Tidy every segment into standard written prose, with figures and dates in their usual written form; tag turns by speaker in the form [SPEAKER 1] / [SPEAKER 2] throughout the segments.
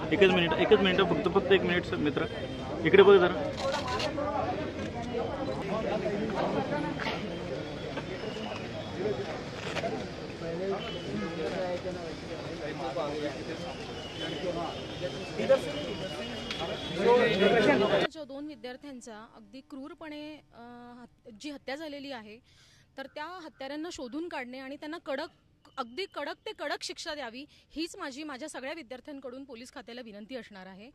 [SPEAKER 1] तिकडे आहे ना, एकच मिनिट फक्त एक मिनिट सर मित्र इकडे बघ जरा.
[SPEAKER 2] दोन विद्यार्थ्यांचा अगदी क्रूरपणे जी हत्या झालेली आहे, तर त्या हत्यारांना शोधून काढणे आणि त्यांना अगदी कडक ते कडक शिक्षा द्यावी हीच माझ्या सगळ्या विद्यार्थ्यांकडून पोलीस खात्याला विनंती असणार आहे.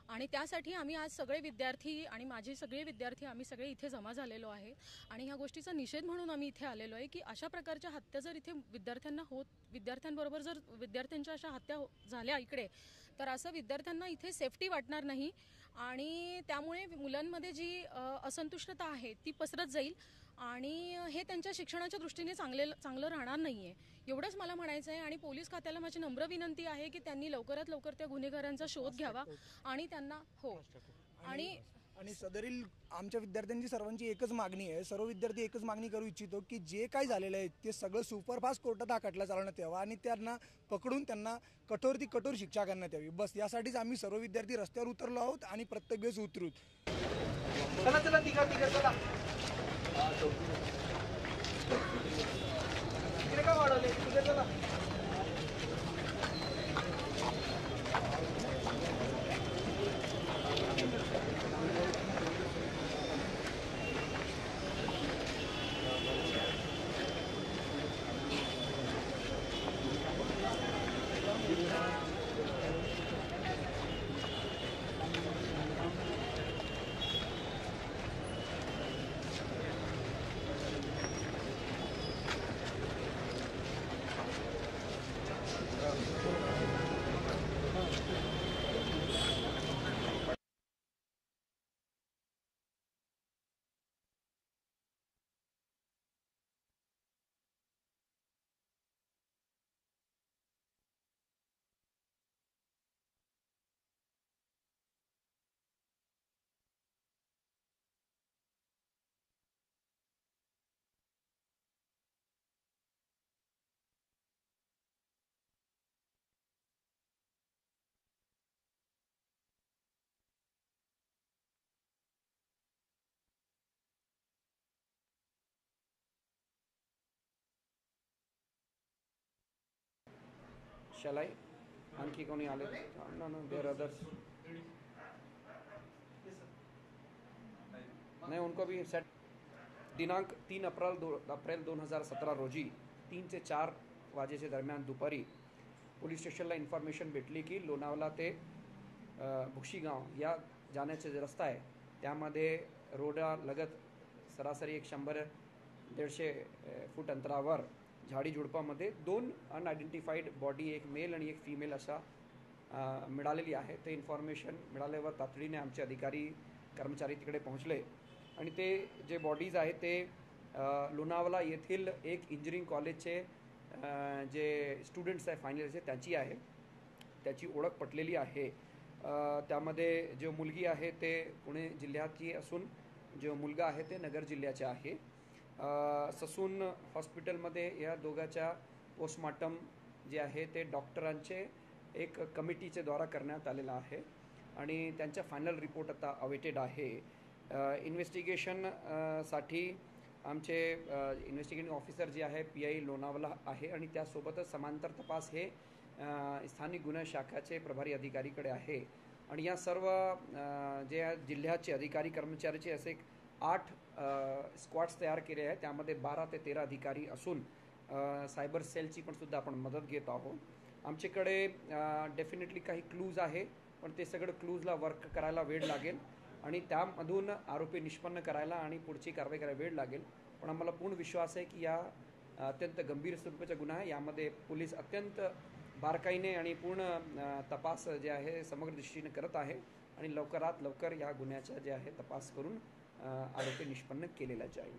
[SPEAKER 2] आणि त्यासाठी आम्ही आज सगळे विद्यार्थी आणि माझे सगळे विद्यार्थी आम्ही सगळे इथे जमा झालेलो आहे आणि ह्या गोष्टीचा निषेध म्हणून आम्ही इथे आलेलो आहे की अशा प्रकारच्या हत्या जर इथे विद्यार्थ्यांबरोबर जर विद्यार्थ्यांच्या अशा हत्या झाल्या इकडे, तर असं विद्यार्थ्यांना इथे सेफ्टी वाटणार नाही आणि त्यामुळे मुलांमध्ये जी असंतुष्टता आहे ती पसरत जाईल आणि हे त्यांच्या शिक्षणाच्या दृष्टीने चांगलं राहणार नाहीये. एवढंच मला म्हणायचं आहे. आणि पोलीस खात्याला माझी नम्र विनंती आहे की त्यांनी लवकरात लवकर त्या गुन्हेगारांचा शोध घ्यावा आणि त्यांना
[SPEAKER 3] आणि सदरील आमच्या विद्यार्थ्यांची सर्वांची एकच मागणी आहे, सर्व विद्यार्थी एकच मागणी करू इच्छितो की जे काही झालेलं आहे ते सगळं सुपरफास्ट कोर्टात हा खटला चालवण्यात यावा आणि त्यांना पकडून त्यांना कठोर शिक्षा करण्यात यावी. बस यासाठीच आम्ही सर्व विद्यार्थी रस्त्यावर उतरलो आहोत आणि प्रत्येक वेळेस उतरू.
[SPEAKER 4] Shall I? आणखी कोणी आले? No, there are others. नहीं, उनको भी सेट. दिनांक 3 अप्रैल 2017 रोजी 3 ते 4 वाजेच्या दरम्यान दुपारी पोलीस स्टेशनला इन्फॉर्मेशन भेटली की लोणावळा ते भुक्षीगाव या जाण्याचा जे रस्ता आहे त्यामध्ये रोडालगत सरासरी 100-150 फूट अंतरावर झाडी झुडपामध्ये 2 अनआयडेंटिफाईड बॉडी, एक मेल आणि एक फिमेल अशा मिळालेली आहे. ते इन्फॉर्मेशन मिळाल्यावर तातडीने आमचे अधिकारी कर्मचारी तिकडे पोहोचले आणि ते जे बॉडीज आहेत ते लोणावळा येथील एक इंजिनिअरिंग कॉलेजचे जे स्टुडंट्स आहे फायनल इयरचे त्यांची आहे. त्याची ओळख पटलेली आहे. त्यामध्ये जो मुलगी आहे ते पुणे जिल्ह्याची असून जो मुलगा आहे ते नगर जिल्ह्याचे आहे. ससून हॉस्पिटलमध्ये या दोघांच्या पोस्टमॉर्टम जे आहे ते डॉक्टरांचे एक कमिटीचे द्वारा करण्यात आलेला आहे आणि त्यांचा फायनल रिपोर्ट आता अवेटेड आहे. इन्व्हेस्टिगेशन साठी आमचे इन्व्हेस्टिगेटिंग ऑफिसर जे आहे PI लोणावळा आहे आणि त्यासोबतच समांतर तपास हे स्थानिक गुन्हे शाखाचे प्रभारी अधिकारीकडे आहे आणि या सर्व जे जिल्ह्याचे अधिकारी कर्मचाऱ्याचे असे 8 स्क्वॉड्स तयार केले आहेत. त्यामध्ये 12 ते 13 अधिकारी असून सायबर सेलची पण सुद्धा आपण मदत घेत आहोत. आमच्याकडे डेफिनेटली काही क्लूज आहे, पण ते सगळं क्लूजला वर्क करायला वेळ लागेल आणि त्यामधून आरोपी निष्पन्न करायला आणि पुढची कारवाई करायला वेळ लागेल. पण आम्हाला पूर्ण विश्वास आहे की या अत्यंत गंभीर स्वरूपाचा गुन्हा आहे. यामध्ये पोलीस अत्यंत बारकाईने आणि पूर्ण तपास जे आहे समग्र दृष्टीने करत आहे आणि लवकरात लवकर या गुन्ह्याचा जे आहे तपास करून आरोपी निष्पन्न केलेला जाईल.